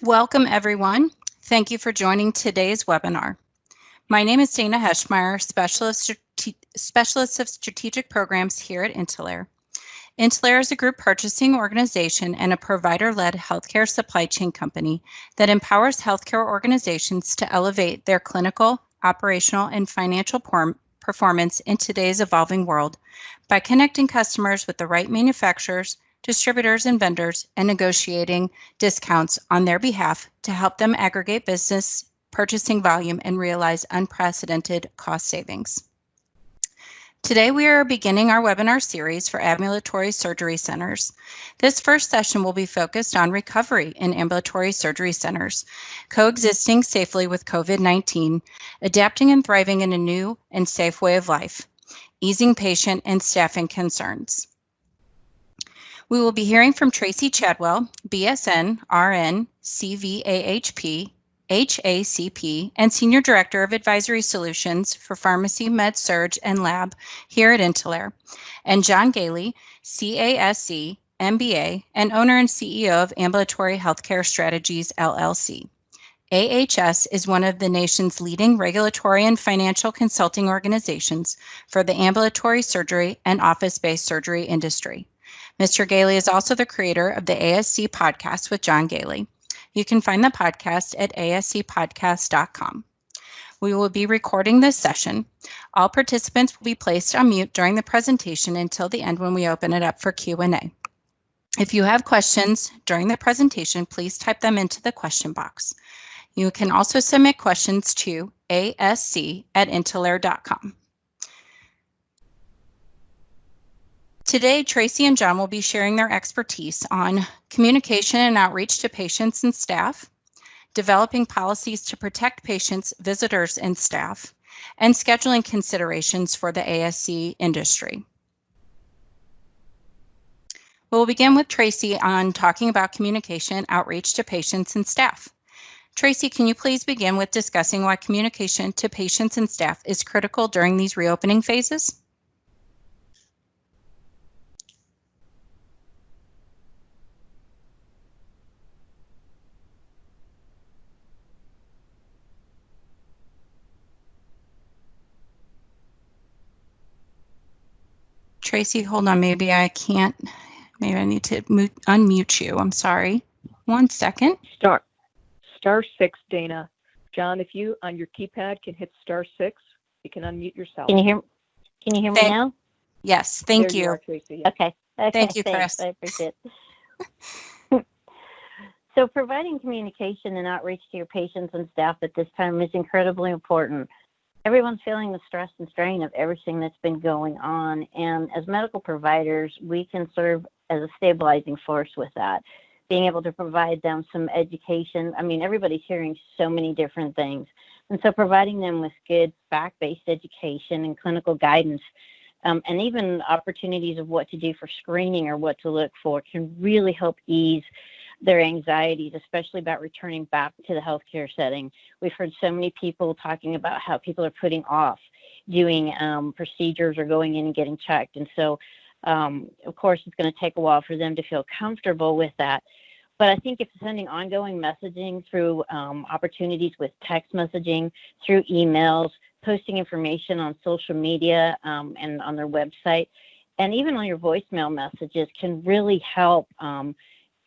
Welcome, everyone. Thank you for joining today's webinar. My name is Dana Heschmeyer, Specialist of Strategic Programs here at Intalere. Intalere is a group purchasing organization and a provider-led healthcare supply chain company that empowers healthcare organizations to elevate their clinical, operational, and financial performance in today's evolving world by connecting customers with the right manufacturers, distributors, and vendors, and negotiating discounts on their behalf to help them aggregate business purchasing volume and realize unprecedented cost savings. Today, we are beginning our webinar series for Ambulatory Surgery Centers. This first session will be focused on recovery in ambulatory surgery centers, coexisting safely with COVID-19, adapting and thriving in a new and safe way of life, easing patient and staffing concerns. We will be hearing from Tracey Chadwell, BSN, RN, CVAHP, HACP, and Senior Director of Advisory Solutions for Pharmacy, Med Surg, and Lab here at Intalere, and John Goehle, CASC, MBA, and owner and CEO of Ambulatory Healthcare Strategies, LLC. AHS is one of the nation's leading regulatory and financial consulting organizations for the ambulatory surgery and office-based surgery industry. Mr. Goehle is also the creator of the ASC podcast with John Goehle. You can find the podcast at ascpodcast.com. We will be recording this session. All participants will be placed on mute during the presentation until the end when we open it up for Q&A. If you have questions during the presentation, please type them into the question box. You can also submit questions to asc@intalere.com. Today, Tracey and John will be sharing their expertise on communication and outreach to patients and staff, developing policies to protect patients, visitors, and staff, and scheduling considerations for the ASC industry. We'll begin with Tracey on talking about communication outreach to patients and staff. Tracey, can you please begin with discussing why communication to patients and staff is critical during these reopening phases? Tracey, hold on, maybe I need to unmute you. I'm sorry. 1 second. Star 6, Dana. John, if you on your keypad can hit star 6, you can unmute yourself. Can you hear me now? Yes, thank there you. you are, Tracey, yeah. Okay. Thank you, thanks. Chris. I appreciate it. So providing communication and outreach to your patients and staff at this time is incredibly important. Everyone's feeling the stress and strain of everything that's been going on. And as medical providers, we can serve as a stabilizing force with that, being able to provide them some education. I mean, everybody's hearing so many different things. And so providing them with good fact-based education and clinical guidance, and even opportunities of what to do for screening or what to look for can really help ease their anxieties, especially about returning back to the healthcare setting. We've heard so many people talking about how people are putting off doing procedures or going in and getting checked. And so, of course, it's going to take a while for them to feel comfortable with that. But I think if sending ongoing messaging through opportunities with text messaging, through emails, posting information on social media and on their website, and even on your voicemail messages can really help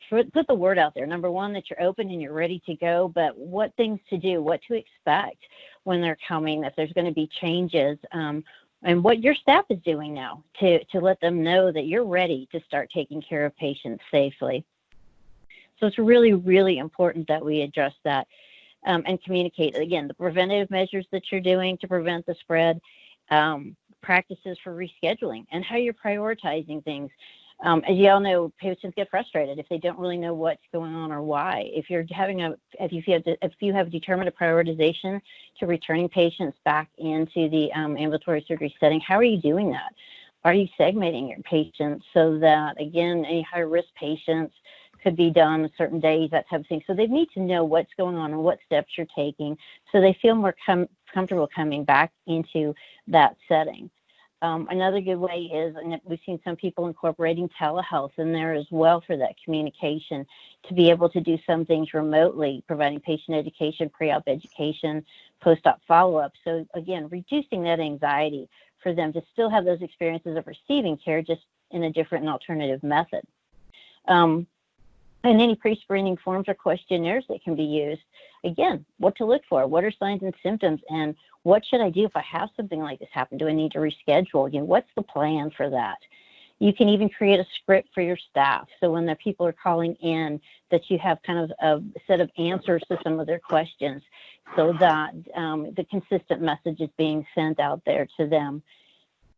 put the word out there. Number one, that you're open and you're ready to go, but what things to do, what to expect when they're coming, that there's going to be changes, and what your staff is doing now to let them know that you're ready to start taking care of patients safely. So it's really, really important that we address that and communicate, again, the preventative measures that you're doing to prevent the spread, practices for rescheduling, and how you're prioritizing things. As you all know, patients get frustrated if they don't really know what's going on or why. If you have determined a prioritization to returning patients back into the ambulatory surgery setting, how are you doing that? Are you segmenting your patients so that, again, any high-risk patients could be done on certain days, that type of thing? So they need to know what's going on and what steps you're taking so they feel more comfortable coming back into that setting. Another good way is, and we've seen some people incorporating telehealth in there as well for that communication, to be able to do some things remotely, providing patient education, pre-op education, post-op follow-up. So again, reducing that anxiety for them to still have those experiences of receiving care, just in a different and alternative method. And any pre-screening forms or questionnaires that can be used. Again, what to look for, what are signs and symptoms, and what should I do if I have something like this happen? Do I need to reschedule? Again, what's the plan for that? You can even create a script for your staff. So when the people are calling in, that you have kind of a set of answers to some of their questions, so that the consistent message is being sent out there to them.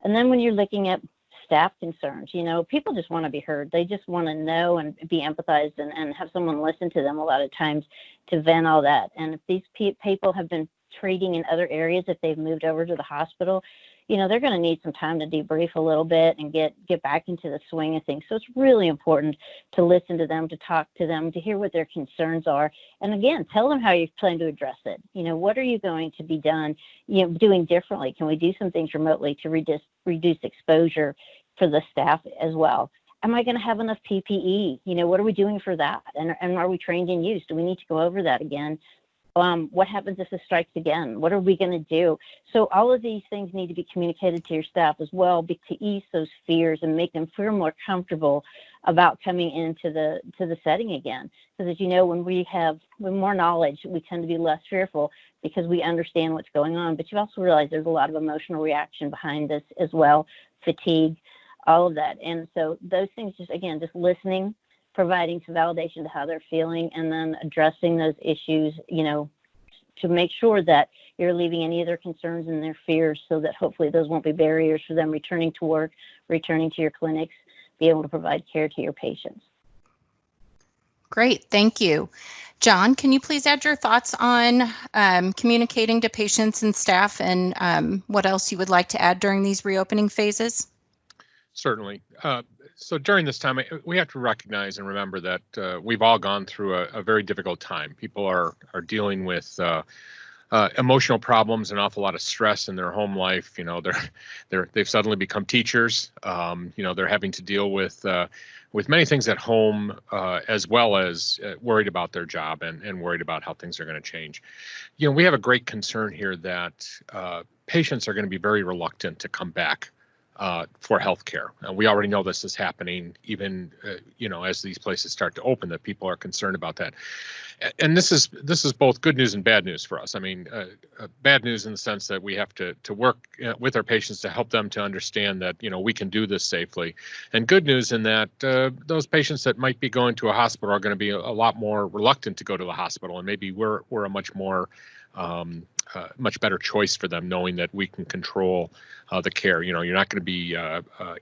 And then when you're looking at staff concerns, people just want to be heard. They just want to know and be empathized and have someone listen to them a lot of times to vent all that. And if these people have been treating in other areas, if they've moved over to the hospital, they're going to need some time to debrief a little bit and get back into the swing of things. So it's really important to listen to them, to talk to them, to hear what their concerns are. And again, tell them how you plan to address it. What are you going to be doing differently? Can we do some things remotely to reduce exposure for the staff as well? Am I going to have enough PPE? What are we doing for that? And are we trained in use? Do we need to go over that again? What happens if this strikes again? What are we going to do? So all of these things need to be communicated to your staff as well, to ease those fears and make them feel more comfortable about coming into the setting again. Because as you know, with more knowledge, we tend to be less fearful because we understand what's going on. But you also realize there's a lot of emotional reaction behind this as well, fatigue, all of that. And so those things, just listening, providing some validation to how they're feeling, and then addressing those issues, to make sure that you're alleviating any of their concerns and their fears, so that hopefully those won't be barriers for them returning to work, returning to your clinics, be able to provide care to your patients. Great, thank you. John, can you please add your thoughts on communicating to patients and staff, and what else you would like to add during these reopening phases? Certainly. So during this time, we have to recognize and remember that we've all gone through a very difficult time. People are dealing with emotional problems, an awful lot of stress in their home life. They've suddenly become teachers. They're having to deal with many things at home, as well as worried about their job and worried about how things are going to change. We have a great concern here that patients are going to be very reluctant to come back for healthcare. We already know this is happening, even as these places start to open, that people are concerned about that. And this is both good news and bad news for us. I mean, bad news in the sense that we have to work with our patients to help them to understand that we can do this safely, and good news in that those patients that might be going to a hospital are going to be a lot more reluctant to go to the hospital, and maybe we're a much more much better choice for them, knowing that we can control the care. You're not going to be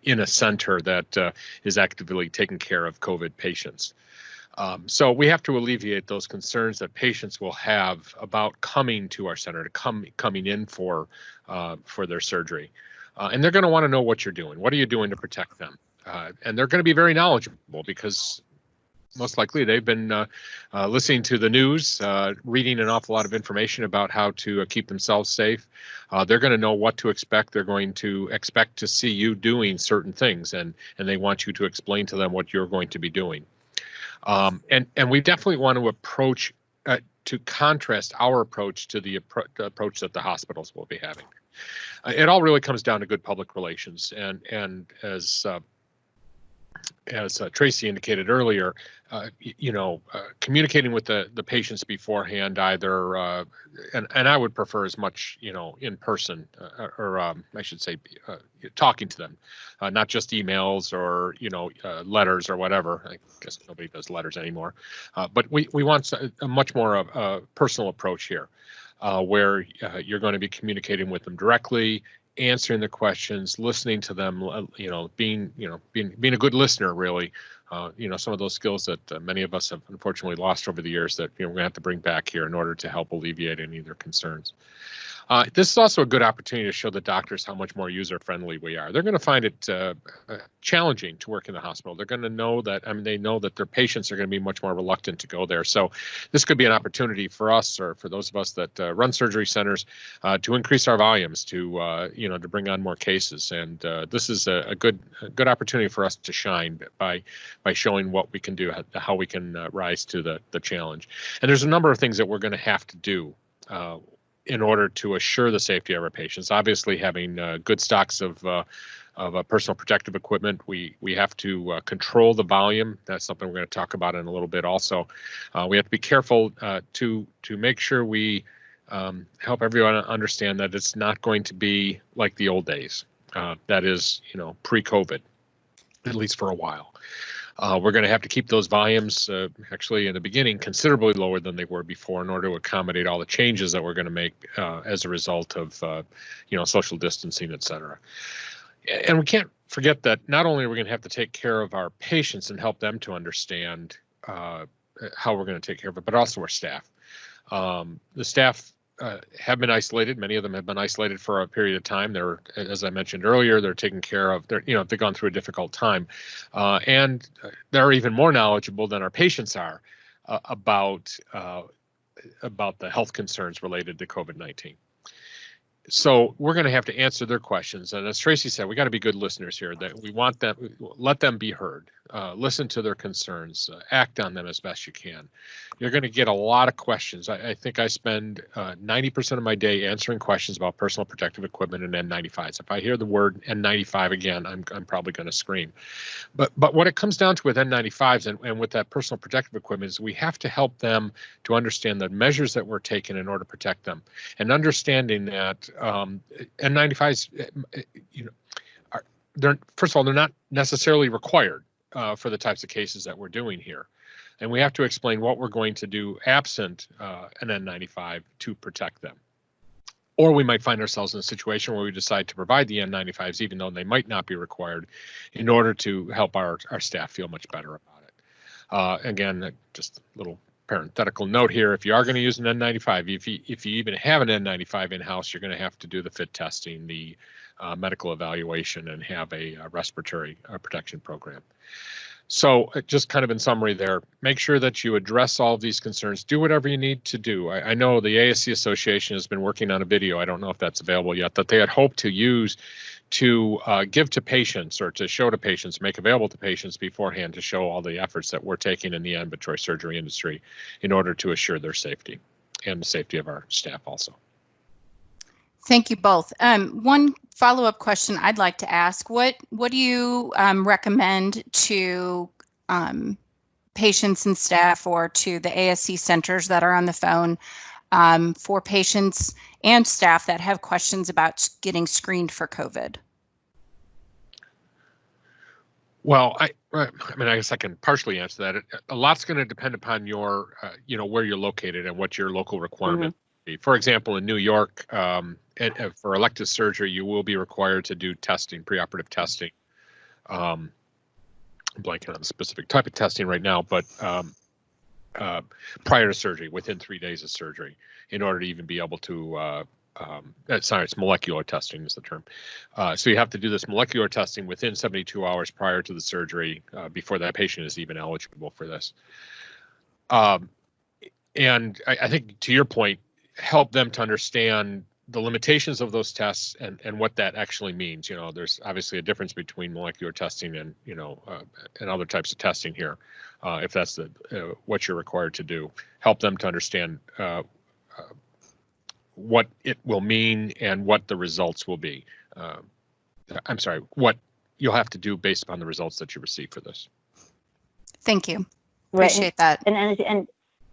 in a center that is actively taking care of COVID patients. So we have to alleviate those concerns that patients will have about coming to our center, coming in for their surgery. And they're going to want to know what you're doing. What are you doing to protect them? And they're going to be very knowledgeable, because most likely they've been listening to the news, reading an awful lot of information about how to keep themselves safe. They're going to know what to expect. They're going to expect to see you doing certain things, and they want you to explain to them what you're going to be doing. And we definitely want to approach, to contrast our approach to the approach that the hospitals will be having. It all really comes down to good public relations, and as Tracey indicated earlier, communicating with the patients beforehand, either and I would prefer as much in person, or I should say talking to them, not just emails or letters or whatever. I guess nobody does letters anymore, but we want a much more personal approach here, where you're going to be communicating with them directly, answering the questions, listening to them, being a good listener, really. Some of those skills that many of us have unfortunately lost over the years, that we're going to have to bring back here in order to help alleviate any of their concerns. This is also a good opportunity to show the doctors how much more user-friendly we are. They're going to find it challenging to work in the hospital. They're going to know that, they know that their patients are going to be much more reluctant to go there. So this could be an opportunity for us, or for those of us that run surgery centers, to increase our volumes, to to bring on more cases. And this is a good opportunity for us to shine by showing what we can do, how we can rise to the challenge. And there's a number of things that we're going to have to do in order to assure the safety of our patients. Obviously, having good stocks of personal protective equipment. We have to control the volume. That's something we're going to talk about in a little bit. Also, we have to be careful to make sure we help everyone understand that it's not going to be like the old days. That is, pre-COVID, at least for a while. We're going to have to keep those volumes, actually in the beginning, considerably lower than they were before, in order to accommodate all the changes that we're going to make as a result of, social distancing, et cetera. And we can't forget that not only are we going to have to take care of our patients and help them to understand how we're going to take care of it, but also our staff. The staff have been isolated. Many of them have been isolated for a period of time. They're, as I mentioned earlier, they're taking care of, they've gone through a difficult time. And they're even more knowledgeable than our patients are about the health concerns related to COVID-19. So we're going to have to answer their questions. And as Tracey said, we got to be good listeners here, that we want them, let them be heard, listen to their concerns, act on them as best you can. You're going to get a lot of questions. I think I spend 90% of my day answering questions about personal protective equipment and N95s. If I hear the word N95 again, I'm probably going to scream. But what it comes down to with N95s and with that personal protective equipment is we have to help them to understand the measures that we're taking in order to protect them, and understanding that N95s, they're, first of all, they're not necessarily required for the types of cases that we're doing here. And we have to explain what we're going to do absent an N95 to protect them. Or we might find ourselves in a situation where we decide to provide the N95s, even though they might not be required, in order to help our staff feel much better about it. Again, just a little parenthetical note here: if you are going to use an N95, if you even have an N95 in-house, you're going to have to do the fit testing, the medical evaluation, and have a respiratory protection program. So just kind of in summary there, make sure that you address all of these concerns. Do whatever you need to do. I know the ASC Association has been working on a video, I don't know if that's available yet, that they had hoped to use to give to patients, or to show to patients, make available to patients beforehand, to show all the efforts that we're taking in the ambulatory surgery industry in order to assure their safety and the safety of our staff also. Thank you both. One follow-up question I'd like to ask: what do you recommend to patients and staff, or to the ASC centers that are on the phone, for patients and staff that have questions about getting screened for COVID? Well, I guess I can partially answer that. A lot's going to depend upon your, where you're located and what your local requirement. For example, in New York, for elective surgery, you will be required to do testing, preoperative testing. I'm blanking on the specific type of testing right now, but prior to surgery, within 3 days of surgery, in order to even be able to, it's molecular testing is the term. So you have to do this molecular testing within 72 hours prior to the surgery, before that patient is even eligible for this. And I think, to your point, help them to understand the limitations of those tests and what that actually means. There's obviously a difference between molecular testing and, and other types of testing here. If that's what you're required to do, help them to understand what it will mean and what the results will be. What you'll have to do based upon the results that you receive for this. Thank you. Appreciate that.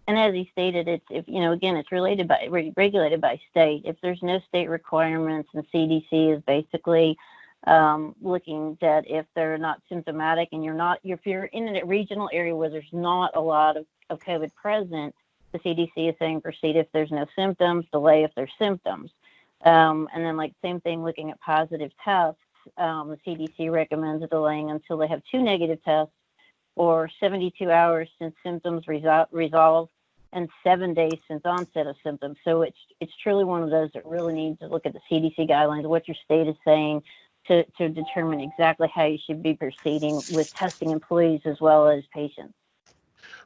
And as he stated, it's it's regulated by state. If there's no state requirements, and CDC is basically looking that if they're not symptomatic, and if you're in a regional area where there's not a lot of COVID present, the CDC is saying proceed if there's no symptoms, delay if there's symptoms. And then same thing, looking at positive tests, the CDC recommends delaying until they have 2 negative tests, or 72 hours since symptoms resolve. and 7 days since onset of symptoms. So it's truly one of those that really needs to look at the CDC guidelines, what your state is saying, to determine exactly how you should be proceeding with testing employees as well as patients.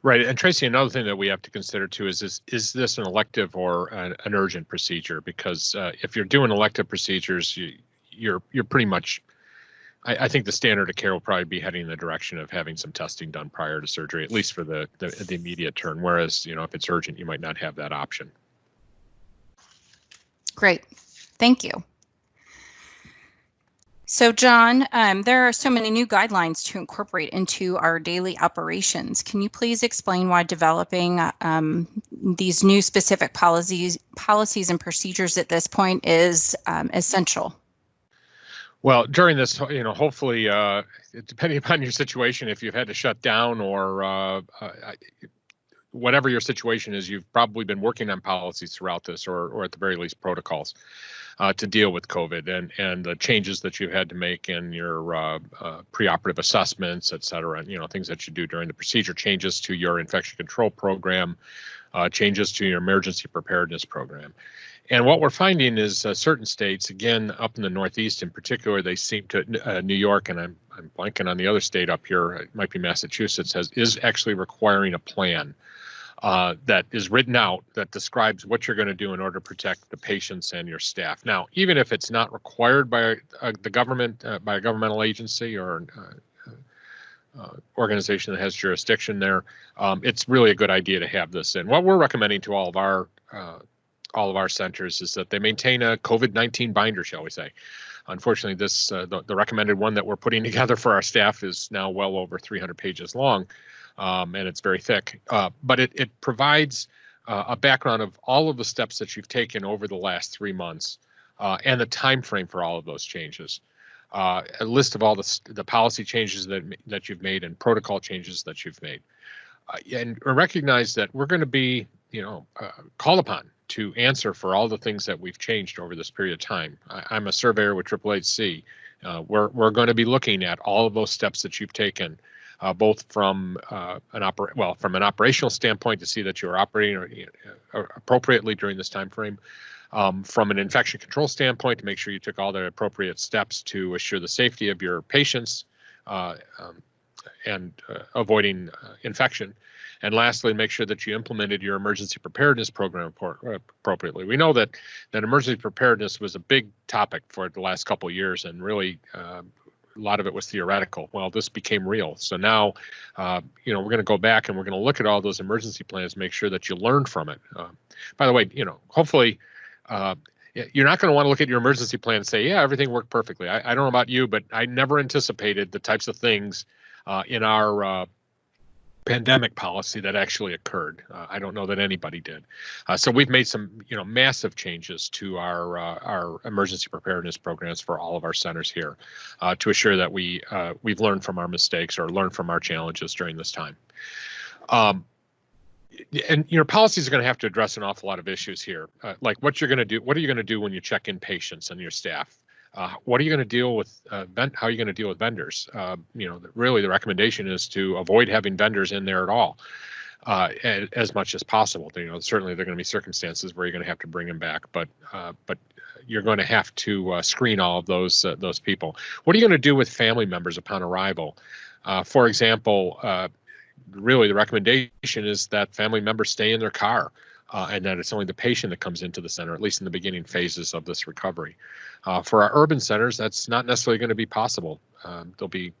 Right. And Tracey, another thing that we have to consider too is this an elective or an urgent procedure? Because if you're doing elective procedures, you're pretty much, I think the standard of care will probably be heading in the direction of having some testing done prior to surgery, at least for the immediate term. Whereas, if it's urgent, you might not have that option. Great. Thank you. So, John, there are so many new guidelines to incorporate into our daily operations. Can you please explain why developing these new specific policies and procedures at this point is essential? Well, during this, hopefully, depending upon your situation, if you've had to shut down or whatever your situation is, you've probably been working on policies throughout this, or at the very least protocols to deal with COVID and the changes that you've had to make in your preoperative assessments, et cetera, things that you do during the procedure, changes to your infection control program, changes to your emergency preparedness program. And what we're finding is certain states, again, up in the Northeast in particular, they seem to, New York, and I'm blanking on the other state up here, it might be Massachusetts, is actually requiring a plan that is written out that describes what you're going to do in order to protect the patients and your staff. Now, even if it's not required by the government, by a governmental agency or organization that has jurisdiction there, it's really a good idea to have this in. What we're recommending to all of our centers is that they maintain a COVID-19 binder, shall we say. Unfortunately, this the recommended one that we're putting together for our staff is now well over 300 pages long, and it's very thick. But it provides a background of all of the steps that you've taken over the last 3 months and the time frame for all of those changes. A list of all the policy changes that you've made and protocol changes that you've made, and recognize that we're going to be called upon to answer for all the things that we've changed over this period of time. I'm a surveyor with AAHC. We're going to be looking at all of those steps that you've taken, both from an operational standpoint to see that you're operating appropriately during this time frame, from an infection control standpoint to make sure you took all the appropriate steps to assure the safety of your patients and avoiding infection. And lastly, make sure that you implemented your emergency preparedness program appropriately. We know that emergency preparedness was a big topic for the last couple of years, and really a lot of it was theoretical. Well, this became real. So now, we're going to go back and we're going to look at all those emergency plans, make sure that you learned from it. By the way, hopefully, you're not going to want to look at your emergency plan and say, yeah, everything worked perfectly. I don't know about you, but I never anticipated the types of things in our pandemic policy that actually occurred. I don't know that anybody did. So we've made some, massive changes to our emergency preparedness programs for all of our centers here to assure that we've learned from our mistakes or learned from our challenges during this time. And policies are going to have to address an awful lot of issues here, like what you're going to do. What are you going to do when you check in patients and your staff? What are you going to deal with? How are you going to deal with vendors? Really, the recommendation is to avoid having vendors in there at all, as much as possible. Certainly there are going to be circumstances where you're going to have to bring them back, but you're going to have to screen all of those people. What are you going to do with family members upon arrival? For example, really the recommendation is that family members stay in their car. And that it's only the patient that comes into the center, at least in the beginning phases of this recovery. For our urban centers, that's not necessarily going to be possible. They'll be,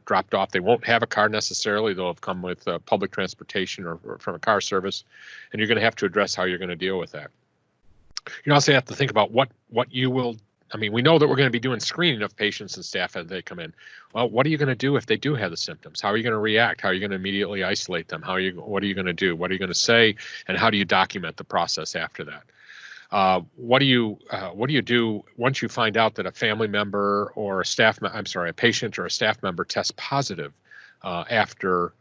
dropped off. They won't have a car necessarily. They'll have come with public transportation or from a car service, and you're going to have to address how you're going to deal with that. You also have to think about what you will. I mean, we know that we're going to be doing screening of patients and staff as they come in. Well, what are you going to do if they do have the symptoms? How are you going to react? How are you going to immediately isolate them? What are you going to do? What are you going to say? And how do you document the process after that? What do you do once you find out that a family member or a patient or a staff member tests positive after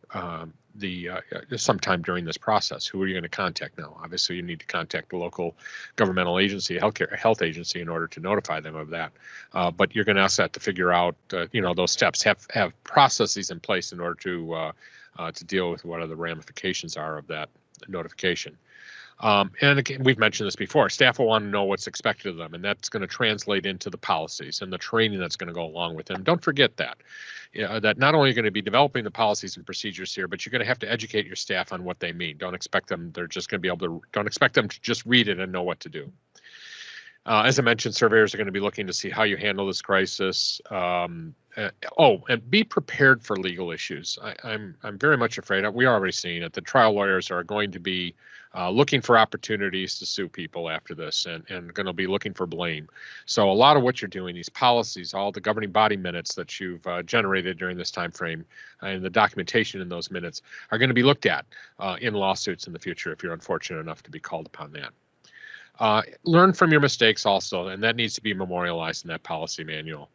sometime during this process? Who are you going to contact now? Obviously, you need to contact the local governmental agency, health agency, in order to notify them of that. But you're going to also have to figure out, those steps, have processes in place in order to deal with what are the ramifications are of that notification. And again, we've mentioned this before, staff will want to know what's expected of them, and that's going to translate into the policies and the training that's going to go along with them. Don't forget that, that not only are you going to be developing the policies and procedures here, but you're going to have to educate your staff on what they mean. Don't expect them, they're just going to be able to, don't expect them to just read it and know what to do. As I mentioned, surveyors are going to be looking to see how you handle this crisis. And be prepared for legal issues. I'm very much afraid, we're already seeing it, the trial lawyers are going to be looking for opportunities to sue people after this and going to be looking for blame. So a lot of what you're doing, these policies, all the governing body minutes that you've generated during this time frame and the documentation in those minutes are going to be looked at in lawsuits in the future if you're unfortunate enough to be called upon that. Learn from your mistakes also, and that needs to be memorialized in that policy manual.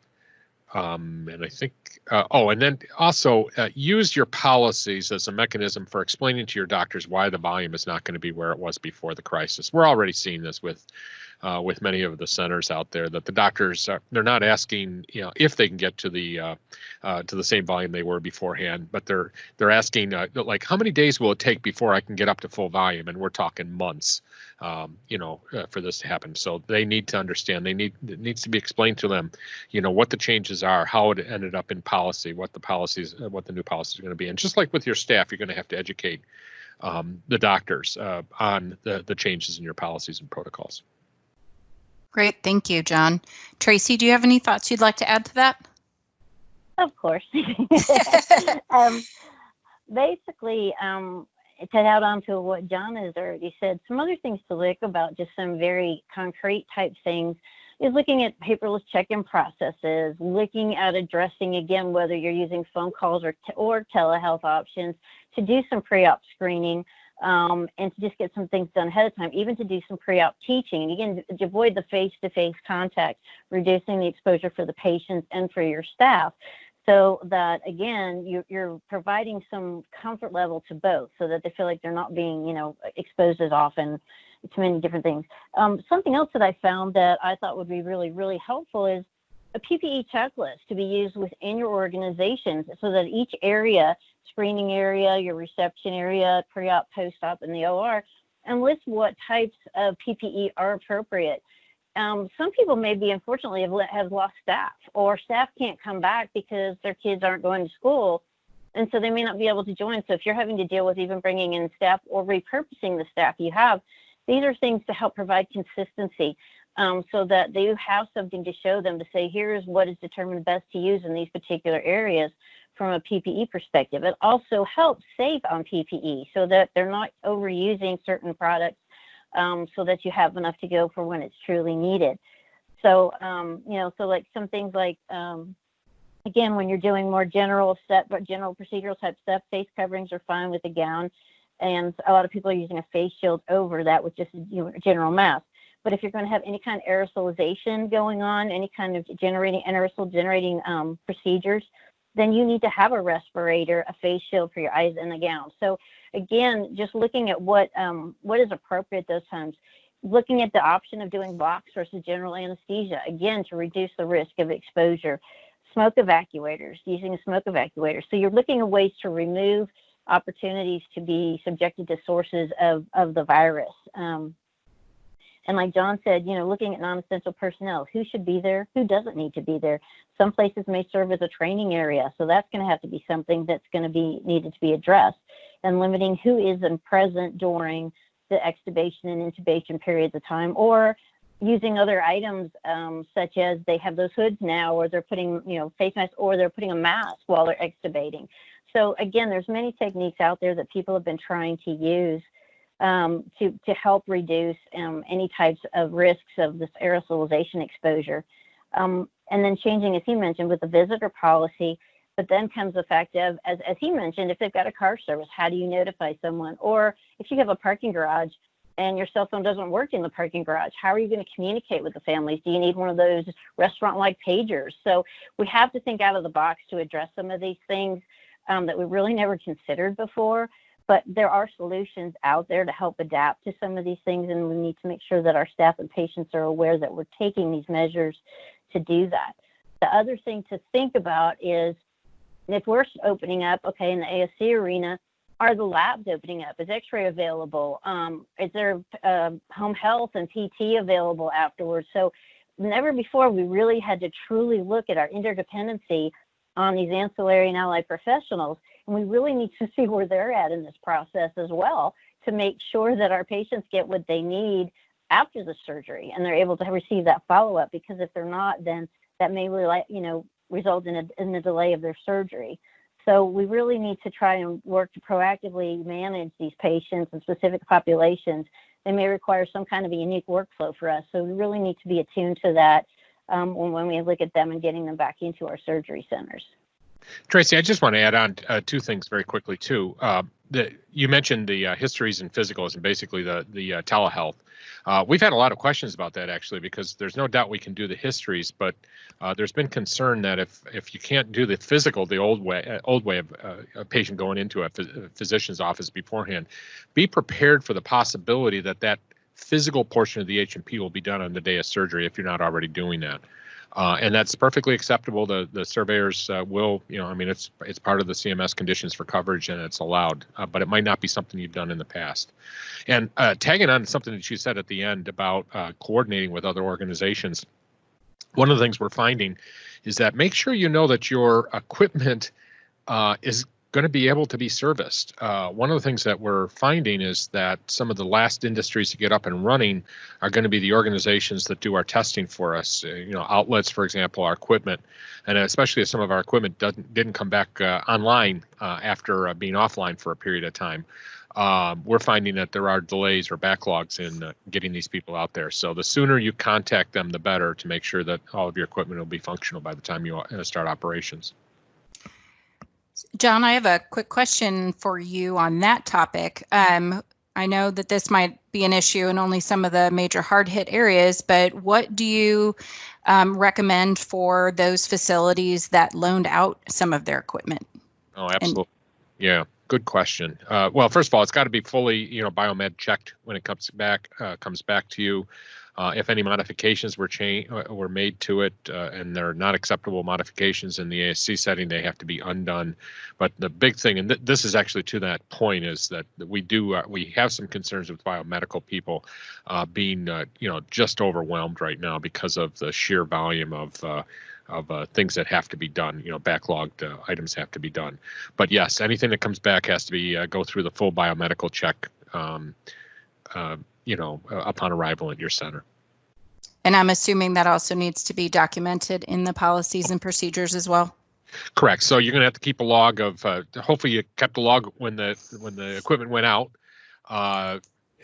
And I think, and then also use your policies as a mechanism for explaining to your doctors why the volume is not going to be where it was before the crisis. We're already seeing this with many of the centers out there, that the doctors they're not asking, if they can get to the same volume they were beforehand, but they're asking like, how many days will it take before I can get up to full volume? And we're talking months, for this to happen. So they need to understand. It needs to be explained to them, what the changes are, how it ended up in policy, what the new policies are going to be. And just like with your staff, you're going to have to educate the doctors on the changes in your policies and protocols. Great. Thank you, John. Tracey, do you have any thoughts you'd like to add to that? Of course. Basically, to add on to what John has already said, some other things to look about, just some very concrete type things, is looking at paperless check-in processes, looking at addressing, again, whether you're using phone calls or telehealth options, to do some pre-op screening, and to just get some things done ahead of time, even to do some pre-op teaching. And again, to avoid the face-to-face contact, reducing the exposure for the patients and for your staff. So that, again, you're providing some comfort level to both, so that they feel like they're not being, exposed as often to many different things. Something else that I found that I thought would be really, really helpful is a PPE checklist to be used within your organizations, so that each area, screening area, your reception area, pre-op, post-op, and the OR, and list what types of PPE are appropriate. Some people maybe, unfortunately, have lost staff, or staff can't come back because their kids aren't going to school, and so they may not be able to join. So if you're having to deal with even bringing in staff or repurposing the staff you have, these are things to help provide consistency, so that they have something to show them to say, here's what is determined best to use in these particular areas from a PPE perspective. It also helps save on PPE, so that they're not overusing certain products, so that you have enough to go for when it's truly needed. So, so like some things like, again, when you're doing more general procedural type stuff, face coverings are fine with a gown. And a lot of people are using a face shield over that with just a general mask. But if you're going to have any kind of aerosolization going on, any kind of aerosol generating procedures, then you need to have a respirator, a face shield for your eyes, and a gown. So again, just looking at what is appropriate those times, looking at the option of doing blocks versus general anesthesia, again, to reduce the risk of exposure. Smoke evacuators, using a smoke evacuator. So you're looking at ways to remove opportunities to be subjected to sources of the virus. And like John said, looking at non-essential personnel, who should be there, who doesn't need to be there. Some places may serve as a training area, so that's going to have to be something that's going to be needed to be addressed. And limiting who isn't present during the extubation and intubation periods of time, or using other items, such as they have those hoods now, or they're putting, face masks, or they're putting a mask while they're extubating. So again, there's many techniques out there that people have been trying to use to help reduce any types of risks of this aerosolization exposure. And then changing, as he mentioned, with the visitor policy, but then comes the fact of, as he mentioned, if they've got a car service, how do you notify someone? Or if you have a parking garage and your cell phone doesn't work in the parking garage, how are you going to communicate with the families? Do you need one of those restaurant-like pagers? So we have to think out of the box to address some of these things that we really never considered before. But there are solutions out there to help adapt to some of these things, and we need to make sure that our staff and patients are aware that we're taking these measures to do that. The other thing to think about is, if we're opening up, okay, in the ASC arena, Are the labs opening up? Is x-ray available? Is there home health and PT available afterwards? So never before we really had to truly look at our interdependency on these ancillary and allied professionals. And we really need to see where they're at in this process as well to make sure that our patients get what they need after the surgery and they're able to receive that follow-up, because if they're not, then that may result in a delay of their surgery. So we really need to try and work to proactively manage these patients and specific populations. They may require some kind of a unique workflow for us. So we really need to be attuned to that when we look at them and getting them back into our surgery centers. Tracey, I just want to add on two things very quickly too. You mentioned the histories and physicals and basically the telehealth. We've had a lot of questions about that actually, because there's no doubt we can do the histories, but there's been concern that if you can't do the physical the old way of a patient going into a physician's office beforehand, be prepared for the possibility that physical portion of the H&P will be done on the day of surgery if you're not already doing that. And that's perfectly acceptable. The surveyors will, it's part of the CMS conditions for coverage and it's allowed, but it might not be something you've done in the past. And tagging on to something that you said at the end about coordinating with other organizations, one of the things we're finding is that make sure you know that your equipment is going to be able to be serviced. One of the things that we're finding is that some of the last industries to get up and running are going to be the organizations that do our testing for us. Outlets, for example, our equipment, and especially if some of our equipment didn't come back online after being offline for a period of time. We're finding that there are delays or backlogs in getting these people out there. So the sooner you contact them, the better, to make sure that all of your equipment will be functional by the time you start operations. John, I have a quick question for you on that topic. I know that this might be an issue in only some of the major hard-hit areas, but what do you recommend for those facilities that loaned out some of their equipment? Oh, absolutely. Yeah, good question. Well, first of all, it's got to be fully, biomed checked when it comes back to you. If any modifications were made to it and they're not acceptable modifications in the ASC setting, they have to be undone. But the big thing, and this is actually to that point, is that we have some concerns with biomedical people being just overwhelmed right now because of the sheer volume of things that have to be done. Backlogged items have to be done. But yes, anything that comes back has to be go through the full biomedical check. Upon arrival at your center. And I'm assuming that also needs to be documented in the policies and procedures as well. Correct. So you're going to have to keep a log of. Hopefully, you kept a log when the equipment went out,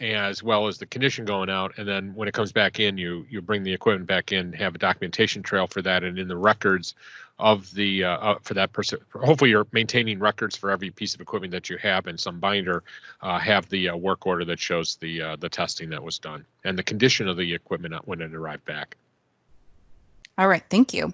as well as the condition going out. And then when it comes back in, you bring the equipment back in, have a documentation trail for that, and in the records of the for that person. Hopefully, you're maintaining records for every piece of equipment that you have in some binder. Have the work order that shows the testing that was done and the condition of the equipment when it arrived back. All right, thank you.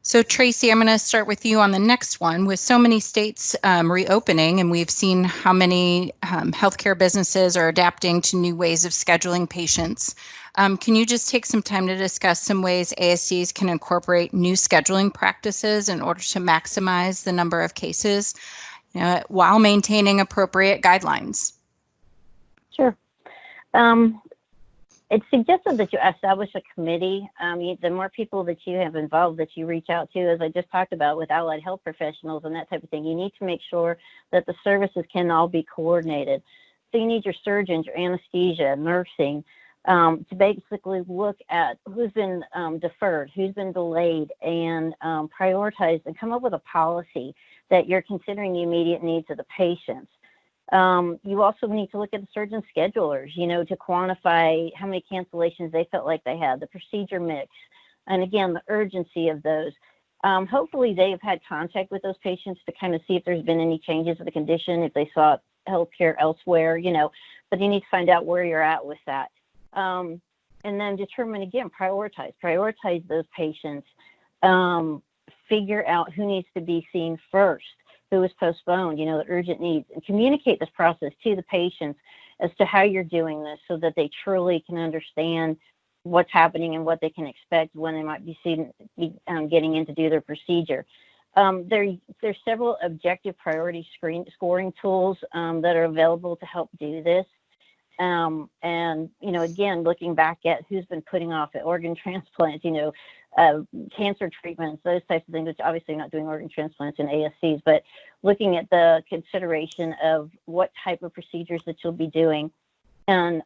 So Tracey, I'm going to start with you on the next one. With so many states reopening, and we've seen how many healthcare businesses are adapting to new ways of scheduling patients. Can you just take some time to discuss some ways ASCs can incorporate new scheduling practices in order to maximize the number of cases while maintaining appropriate guidelines? Sure. It's suggested that you establish a committee. The more people that you have involved that you reach out to, as I just talked about with allied health professionals and that type of thing, you need to make sure that the services can all be coordinated. So you need your surgeons, your anesthesia, nursing, to basically look at who's been deferred, who's been delayed, and prioritize and come up with a policy that you're considering the immediate needs of the patients. You also need to look at the surgeon schedulers, to quantify how many cancellations they felt like they had, the procedure mix, and again, the urgency of those. Hopefully they have had contact with those patients to kind of see if there's been any changes of the condition, if they sought healthcare elsewhere, but you need to find out where you're at with that. And then determine, again, prioritize those patients, figure out who needs to be seen first, who is postponed, the urgent needs, and communicate this process to the patients as to how you're doing this so that they truly can understand what's happening and what they can expect when they might be getting in to do their procedure. There's several objective priority scoring tools that are available to help do this. And, again, looking back at who's been putting off organ transplants, cancer treatments, those types of things, which obviously not doing organ transplants in ASCs, but looking at the consideration of what type of procedures that you'll be doing and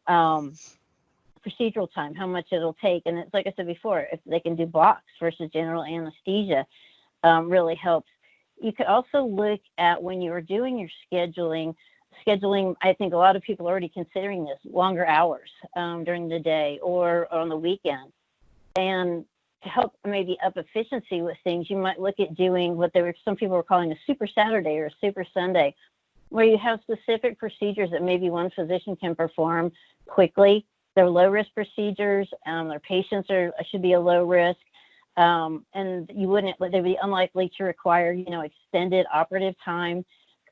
procedural time, how much it'll take. And it's like I said before, if they can do blocks versus general anesthesia, really helps. You could also look at when you are doing your scheduling, I think a lot of people are already considering this, longer hours during the day or on the weekend. And to help maybe up efficiency with things, you might look at doing what some people were calling a super Saturday or a super Sunday, where you have specific procedures that maybe one physician can perform quickly. They're low-risk procedures. Their patients should be a low risk. And they'd be unlikely to require, extended operative time.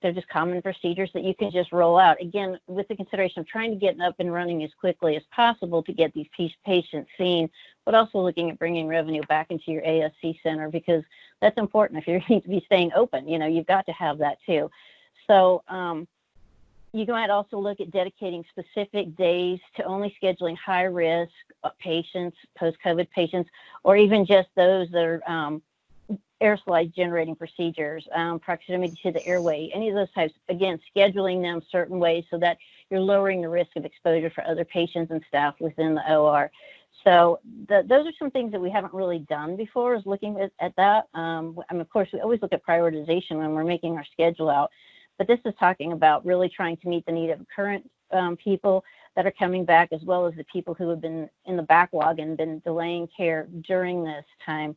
They're just common procedures that you can just roll out. Again, with the consideration of trying to get up and running as quickly as possible to get these patients seen, but also looking at bringing revenue back into your ASC center, because that's important. If you need to be staying open, you've got to have that too. So you might also look at dedicating specific days to only scheduling high-risk patients, post-COVID patients, or even just those that are aerosolize generating procedures, proximity to the airway, any of those types. Again, scheduling them certain ways so that you're lowering the risk of exposure for other patients and staff within the OR. So those are some things that we haven't really done before, is looking at that. Of course, we always look at prioritization when we're making our schedule out, but this is talking about really trying to meet the need of current people that are coming back, as well as the people who have been in the backlog and been delaying care during this time.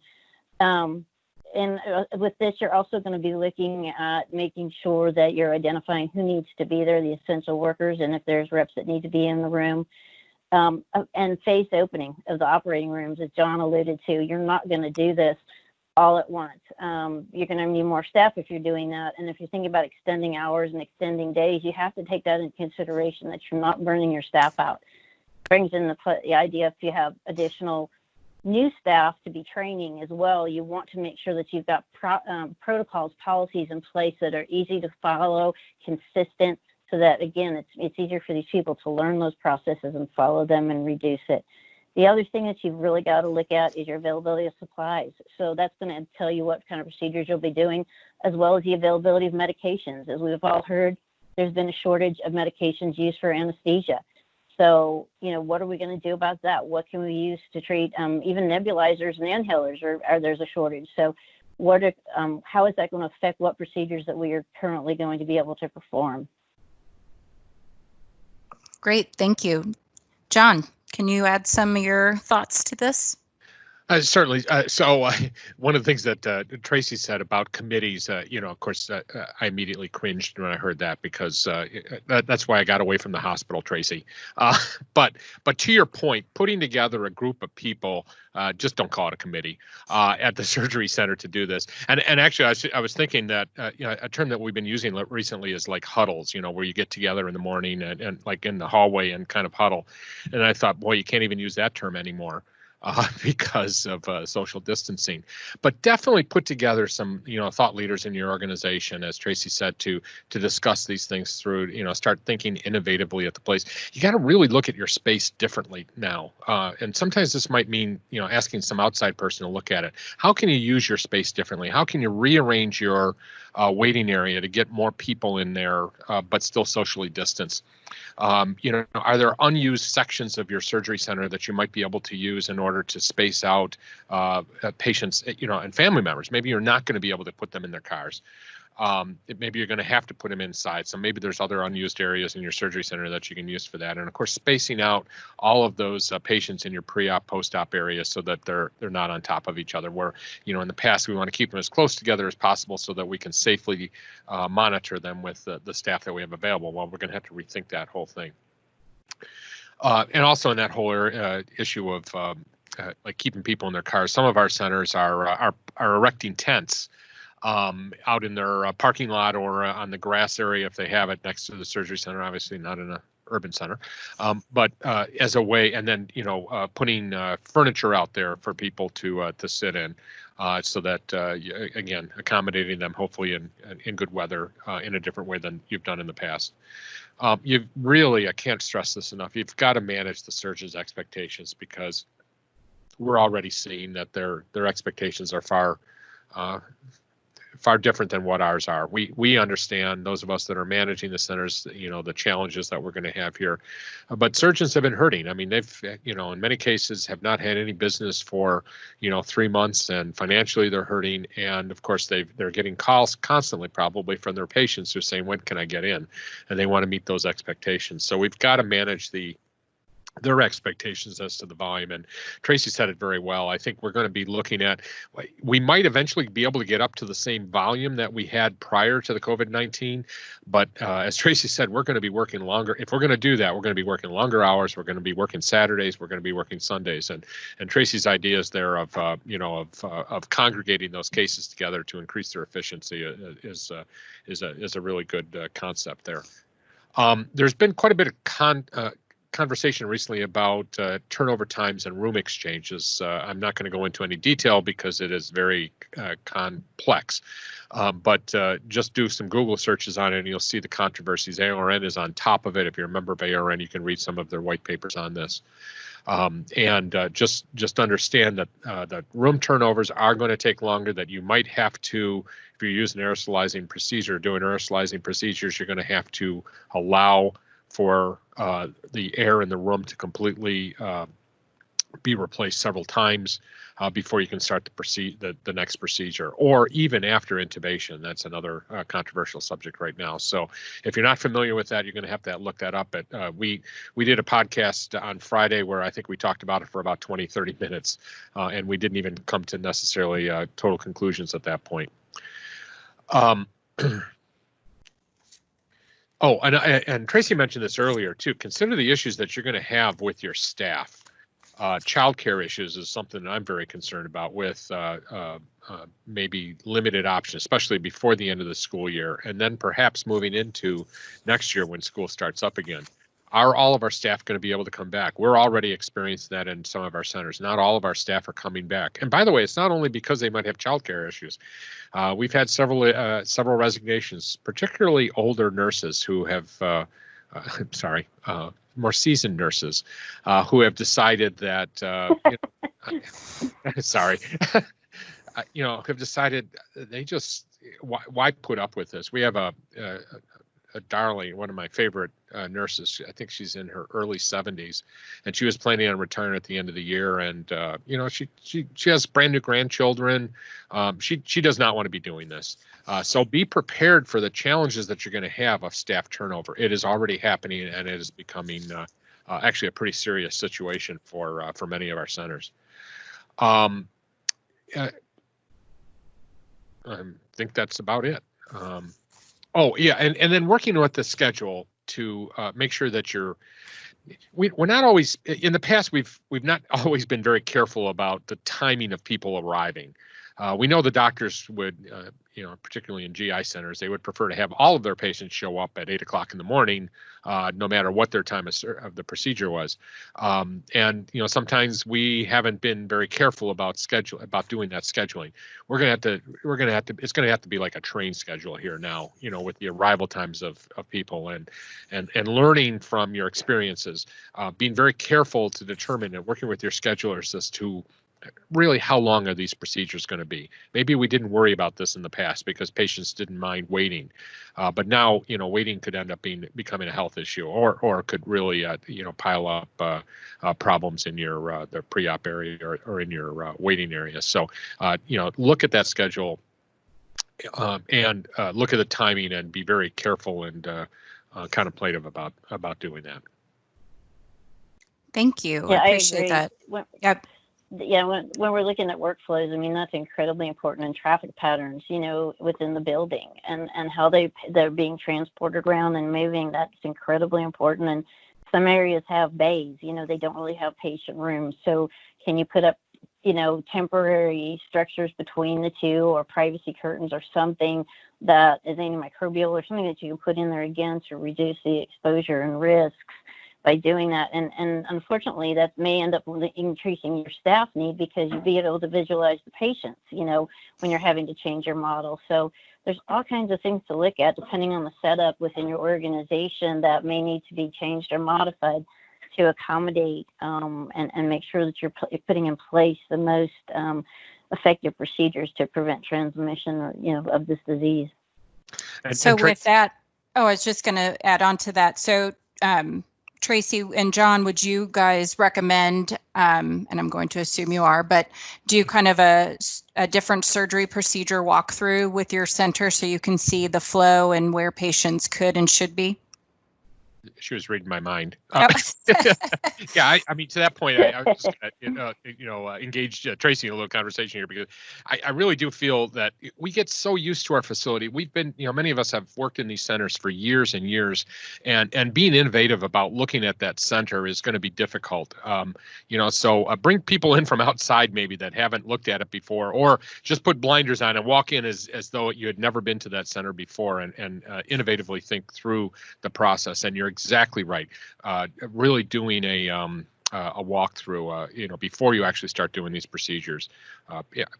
And with this, you're also going to be looking at making sure that you're identifying who needs to be there, the essential workers, and if there's reps that need to be in the room. And phased opening of the operating rooms, as John alluded to. You're not going to do this all at once. You're going to need more staff if you're doing that. And if you're thinking about extending hours and extending days, you have to take that into consideration, that you're not burning your staff out. Brings in the idea, if you have additional new staff to be training as well, you want to make sure that you've got protocols, policies in place that are easy to follow, consistent, so that, again, it's easier for these people to learn those processes and follow them and reduce it. The other thing that you've really got to look at is your availability of supplies. So that's going to tell you what kind of procedures you'll be doing, as well as the availability of medications. As we've all heard, there's been a shortage of medications used for anesthesia. So, what are we going to do about that? What can we use to treat even nebulizers and inhalers, or there's a shortage? So how is that going to affect what procedures that we are currently going to be able to perform? Great, thank you. John, can you add some of your thoughts to this? Certainly. So one of the things that Tracey said about committees, of course, I immediately cringed when I heard that, because that's why I got away from the hospital, Tracey. But to your point, putting together a group of people, just don't call it a committee, at the surgery center to do this. And actually, I was thinking that a term that we've been using recently is like huddles, where you get together in the morning and like in the hallway and kind of huddle. And I thought, boy, you can't even use that term anymore. Because of social distancing, but definitely put together some, thought leaders in your organization, as Tracey said, to discuss these things through, start thinking innovatively at the place. You got to really look at your space differently now. And sometimes this might mean, asking some outside person to look at it. How can you use your space differently? How can you rearrange your waiting area to get more people in there, but still socially distanced? Are there unused sections of your surgery center that you might be able to use in order to space out patients, and family members? Maybe you're not going to be able to put them in their cars. Maybe you're going to have to put them inside. So maybe there's other unused areas in your surgery center that you can use for that. And of course, spacing out all of those patients in your pre-op, post-op areas so that they're not on top of each other. Where, in the past, we want to keep them as close together as possible so that we can safely monitor them with the staff that we have available. Well, we're going to have to rethink that whole thing. And also in that whole issue of like keeping people in their cars, some of our centers are erecting tents out in their parking lot or on the grass area if they have it next to the surgery center, obviously not in a urban center, but as a way, and then putting furniture out there for people to sit in. so that, again, accommodating them hopefully in good weather in a different way than you've done in the past. You really, I can't stress this enough, you've got to manage the surgeons' expectations, because we're already seeing that their expectations are far different than what ours are. We understand, those of us that are managing the centers, the challenges that we're going to have here, but surgeons have been hurting. I mean, they've, in many cases have not had any business for, 3 months, and financially they're hurting. And of course they're getting calls constantly, probably from their patients who are saying, when can I get in? And they want to meet those expectations. So we've got to manage their expectations as to the volume. And Tracey said it very well. I think we're going to be looking at, we might eventually be able to get up to the same volume that we had prior to the COVID-19. But as Tracey said, we're going to be working longer. If we're going to do that, we're going to be working longer hours. We're going to be working Saturdays. We're going to be working Sundays. And Tracey's ideas there of congregating those cases together to increase their efficiency is a really good concept there. There's been quite a bit of conversation recently about turnover times and room exchanges. I'm not going to go into any detail because it is very complex, but just do some Google searches on it and you'll see the controversies. ARN is on top of it. If you're a member of ARN, you can read some of their white papers on this. And just understand that that room turnovers are going to take longer, that you might have to, if you use an aerosolizing procedure, doing aerosolizing procedures, you're going to have to allow for the air in the room to completely be replaced several times before you can start the next procedure, or even after intubation. That's another controversial subject right now. So if you're not familiar with that, you're going to have to look that up. We did a podcast on Friday where I think we talked about it for about 20-30 minutes, and we didn't even come to necessarily total conclusions at that point. Oh, and Tracey mentioned this earlier too. Consider the issues that you're going to have with your staff. Childcare issues is something that I'm very concerned about, with maybe limited options, especially before the end of the school year, and then perhaps moving into next year when school starts up again. Are all of our staff going to be able to come back? We're already experiencing that in some of our centers. Not all of our staff are coming back. And by the way, it's not only because they might have childcare issues. We've had several resignations, particularly older nurses who have, more seasoned nurses who have decided that, have decided they just, why put up with this? We have a darling, one of my favorite nurses. I think she's in her early 70s, and she was planning on retiring at the end of the year. And she has brand new grandchildren. She does not want to be doing this. So be prepared for the challenges that you're going to have of staff turnover. It is already happening, and it is becoming actually a pretty serious situation for many of our centers. I think that's about it. Oh yeah, and then working with the schedule to make sure that we're not always, in the past we've not always been very careful about the timing of people arriving. We know the doctors would, particularly in GI centers, they would prefer to have all of their patients show up at 8 o'clock in the morning, no matter what their time of the procedure was. And sometimes we haven't been very careful about doing that scheduling. It's going to have to be like a train schedule here now, with the arrival times of people and learning from your experiences, being very careful to determine and working with your schedulers as to really how long are these procedures going to be. Maybe we didn't worry about this in the past because patients didn't mind waiting, but now waiting could end up becoming a health issue, or could really pile up problems in your the pre-op area or in your waiting area. So look at that schedule and look at the timing and be very careful and contemplative about doing that. Thank you. Yeah, I appreciate that. Yep. Yeah, when we're looking at workflows, I mean, that's incredibly important, in traffic patterns, within the building, and how they're being transported around and moving. That's incredibly important. And some areas have bays, they don't really have patient rooms. So can you put up, temporary structures between the two, or privacy curtains, or something that is antimicrobial, or something that you can put in there again to reduce the exposure and risks by doing that. And unfortunately, that may end up increasing your staff need because you'll be able to visualize the patients, when you're having to change your model. So there's all kinds of things to look at depending on the setup within your organization that may need to be changed or modified to accommodate and make sure that you're putting in place the most effective procedures to prevent transmission of this disease. So with that, I was just going to add on to that. So Tracey and John, would you guys recommend, and I'm going to assume you are, but do kind of a different surgery procedure walkthrough with your center so you can see the flow and where patients could and should be? She was reading my mind. Oh. Yeah, I mean, to that point, I was just gonna, engage Tracey in a little conversation here because I really do feel that we get so used to our facility. We've been, many of us have worked in these centers for years and years, and being innovative about looking at that center is going to be difficult. So bring people in from outside maybe that haven't looked at it before, or just put blinders on and walk in as though you had never been to that center before, and innovatively think through the process. And you're exactly right. Really doing a walkthrough, before you actually start doing these procedures.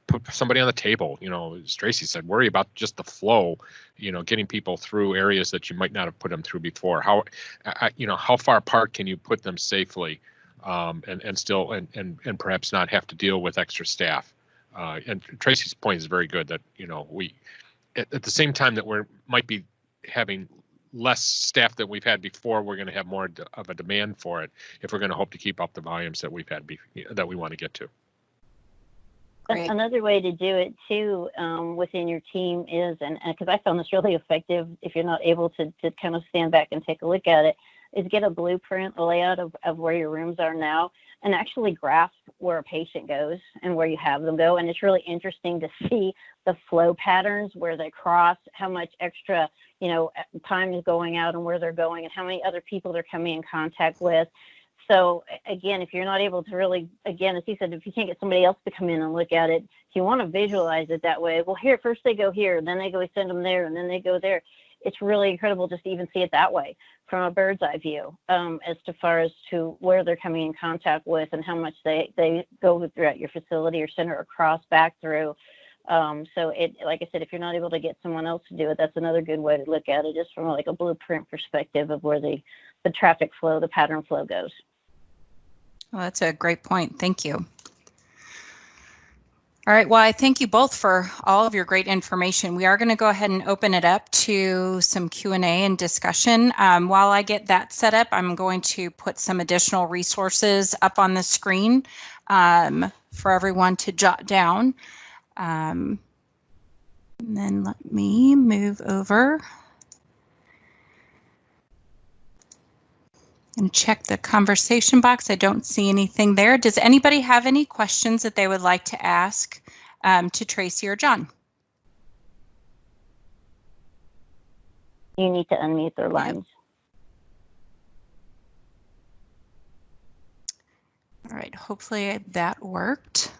Put somebody on the table. As Tracey said, worry about just the flow. Getting people through areas that you might not have put them through before. How far apart can you put them safely, and still and perhaps not have to deal with extra staff. And Tracey's point is very good that we at the same time that might be having less staff that we've had before, we're going to have more of a demand for it if we're going to hope to keep up the volumes that we've had that we want to get to. Great. Another way to do it too within your team is, and because I found this really effective if you're not able to kind of stand back and take a look at it, is get a blueprint, a layout of where your rooms are now, and actually graph where a patient goes and where you have them go. And it's really interesting to see the flow patterns, where they cross, how much extra, time is going out and where they're going, and how many other people they're coming in contact with. So again, if you're not able to really, again, as he said, if you can't get somebody else to come in and look at it, if you want to visualize it that way, well, here, first they go here, then we send them there, and then they go there. It's really incredible just to even see it that way from a bird's eye view, as far as to where they're coming in contact with and how much they go throughout your facility or center or cross back through. So like I said, if you're not able to get someone else to do it, that's another good way to look at it, just from like a blueprint perspective of where the traffic flow, the pattern flow goes. Well, that's a great point. Thank you. All right. Well, I thank you both for all of your great information. We are going to go ahead and open it up to some Q&A and discussion. While I get that set up, I'm going to put some additional resources up on the screen for everyone to jot down. And then let me move over and check the conversation box. I don't see anything there. Does anybody have any questions that they would like to ask to Tracey or John? You need to unmute their lines. All right, hopefully that worked.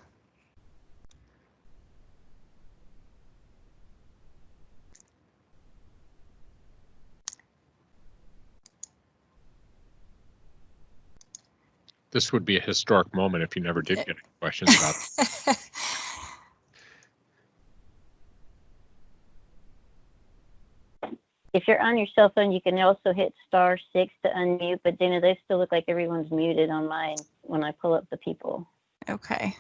This would be a historic moment if you never did get any questions about it. If you're on your cell phone, you can also hit *6 to unmute, but Dana, they still look like everyone's muted on mine when I pull up the people. Okay.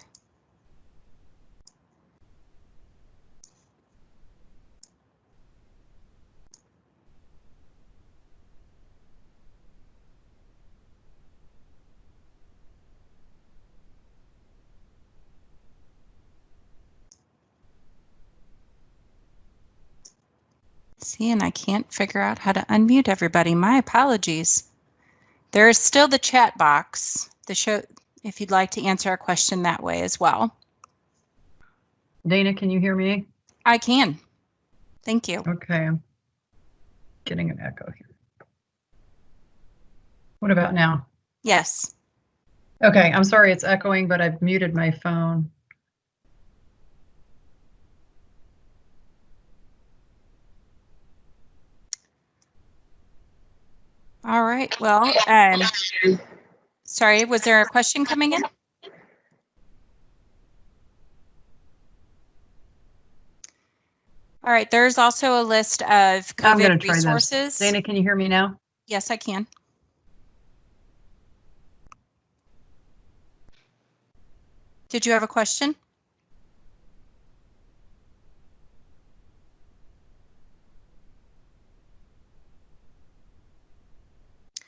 See, and I can't figure out how to unmute everybody. My apologies. There is still the chat box, if you'd like to answer a question that way as well. Dana, can you hear me? I can. Thank you. Okay, I'm getting an echo here. What about now? Yes. Okay, I'm sorry it's echoing, but I've muted my phone. All right. Well, sorry, was there a question coming in? All right. There's also a list of I'm going COVID to try resources. this. Dana, can you hear me now? Yes, I can. Did you have a question?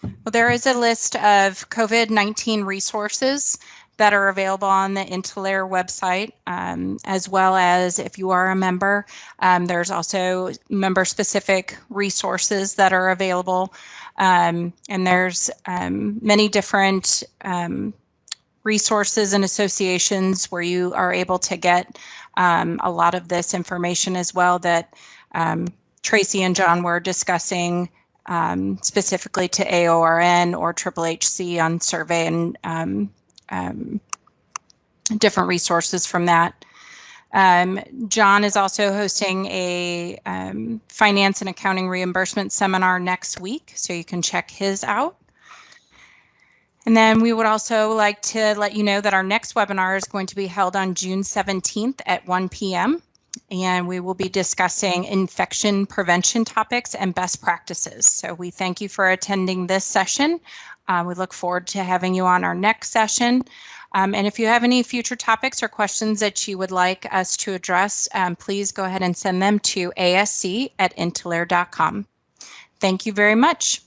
Well, there is a list of COVID-19 resources that are available on the Intalere website, as well as if you are a member, there's also member-specific resources that are available, and there's many different resources and associations where you are able to get a lot of this information as well that Tracey and John were discussing specifically to AORN or HHC on survey and different resources from that. John is also hosting a finance and accounting reimbursement seminar next week, so you can check his out. And then we would also like to let you know that our next webinar is going to be held on June 17th at 1 p.m. And we will be discussing infection prevention topics and best practices. So we thank you for attending this session. We look forward to having you on our next session. And if you have any future topics or questions that you would like us to address, please go ahead and send them to asc@intalere.com. Thank you very much.